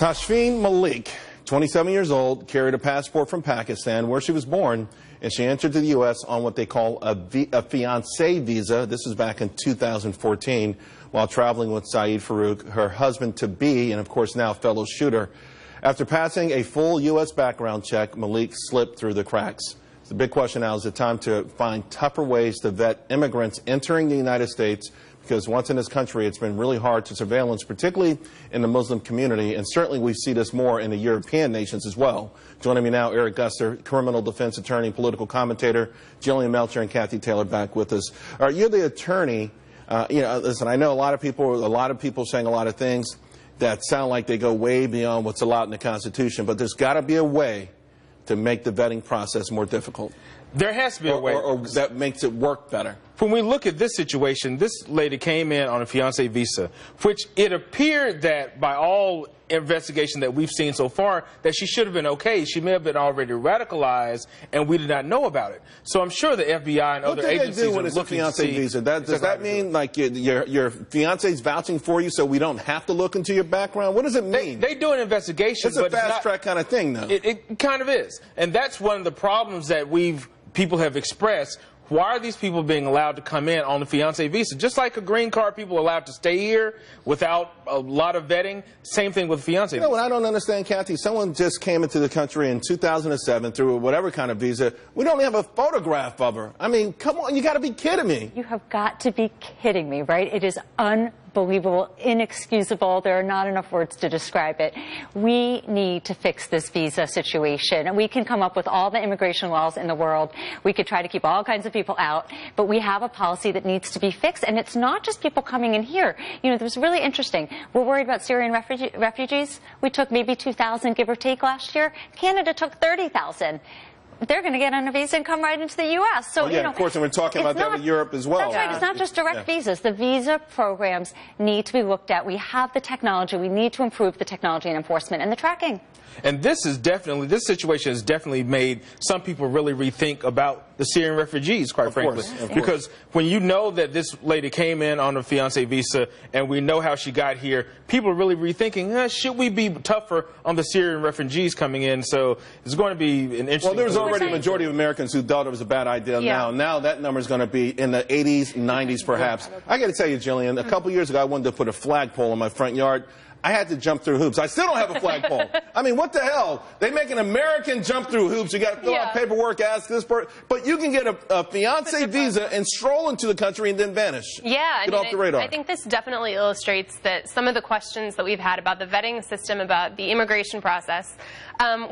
Tashfeen Malik, 27 years old, carried a passport from Pakistan, where she was born, and she entered to the U.S. on what they call a fiancé visa. This was back in 2014, while traveling with Saeed Farook, her husband-to-be, and of course now fellow shooter. After passing a full U.S. background check, Malik slipped through the cracks. The big question now is it time to find tougher ways to vet immigrants entering the United States, because once in this country, it's been really hard to surveillance, particularly in the Muslim community, and certainly we see this more in the European nations as well. Joining me now, Eric Gusser, criminal defense attorney, political commentator, Jillian Melcher and Kathy Taylor back with us. You're the attorney. Listen, I know a lot of people saying a lot of things that sound like they go way beyond what's allowed in the Constitution, but there's got to be a way to make the vetting process more difficult. There has to be a way. Or that makes it work better. When we look at this situation, this lady came in on a fiancé visa, which it appeared that by all investigation that we've seen so far, that she should have been okay. She may have been already radicalized, and we did not know about it. So I'm sure the FBI and other agencies are looking to see. What do they do when it's a fiancé visa? Does that mean like your fiancé's vouching for you, so we don't have to look into your background? What does it mean? They do an investigation. It's a fast-track kind of thing, though. It kind of is. And that's one of the problems that people have expressed. Why are these people being allowed to come in on the fiancé visa? Just like a green card, people are allowed to stay here without a lot of vetting. Same thing with fiancé visa. You know what I don't understand, Kathy? Someone just came into the country in 2007 through whatever kind of visa. We don't have a photograph of her. I mean, come on, you got to be kidding me. You have got to be kidding me, right? It is unbelievable, inexcusable. There are not enough words to describe it. We need to fix this visa situation. And we can come up with all the immigration laws in the world. We could try to keep all kinds of people out, but we have a policy that needs to be fixed. And it's not just people coming in here. You know, it was really interesting. We're worried about Syrian refugees. We took maybe 2,000, give or take, last year. Canada took 30,000. They're going to get on a visa and come right into the U.S. So, yeah, of course, and we're talking about that with Europe as well. That's right. It's not just direct visas. The visa programs need to be looked at. We have the technology. We need to improve the technology and enforcement and the tracking. And this situation has definitely made some people really rethink about the Syrian refugees, quite frankly. Because when you know that this lady came in on a fiancé visa and we know how she got here, people are really rethinking, should we be tougher on the Syrian refugees coming in? So it's going to be an interesting... Well, there's already a majority of Americans who thought it was a bad idea. Yeah. Now that number is going to be in the 80s, 90s perhaps. I got to tell you, Jillian, a couple years ago I wanted to put a flagpole in my front yard. I had to jump through hoops. I still don't have a flagpole. I mean, what the hell? They make an American jump through hoops. You got to fill out paperwork, ask this person. But you can get a fiancé visa and stroll into the country and then vanish. Yeah. Get off the radar. I think this definitely illustrates that some of the questions that we've had about the vetting system, about the immigration process,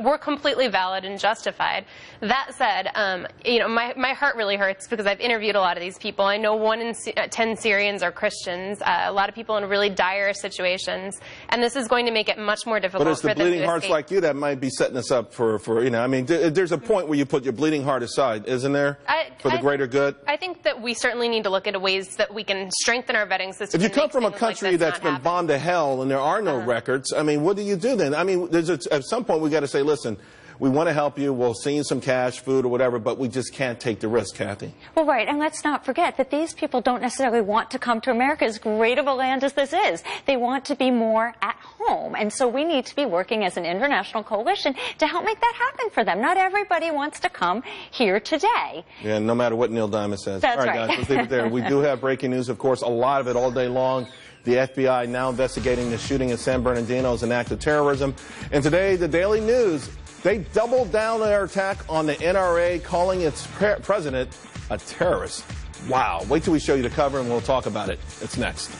were completely valid and justified. That said, you know, my heart really hurts because I've interviewed a lot of these people. I know 1 in 10 Syrians are Christians. A lot of people in really dire situations. And this is going to make it much more difficult for them to escape. But it's the bleeding hearts like you that might be setting us up for you know, I mean, there's a point where you put your bleeding heart aside, isn't there, for the greater good? I think that we certainly need to look at ways that we can strengthen our vetting system. If you come from a country that's been bombed to hell and there are no records, I mean, what do you do then? I mean, at some point we got to say, listen, we want to help you, we'll send you some cash, food, or whatever, but we just can't take the risk, Kathy. Well, right, and let's not forget that these people don't necessarily want to come to America, as great of a land as this is. They want to be more at home, and so we need to be working as an international coalition to help make that happen for them. Not everybody wants to come here today. Yeah, no matter what Neil Diamond says. That's all right, right. guys, let's leave it there. We do have breaking news, of course, a lot of it all day long. The FBI now investigating the shooting in San Bernardino as an act of terrorism. And today, the Daily News, they doubled down on their attack on the NRA, calling its president a terrorist. Wow. Wait till we show you the cover and we'll talk about it. It's next.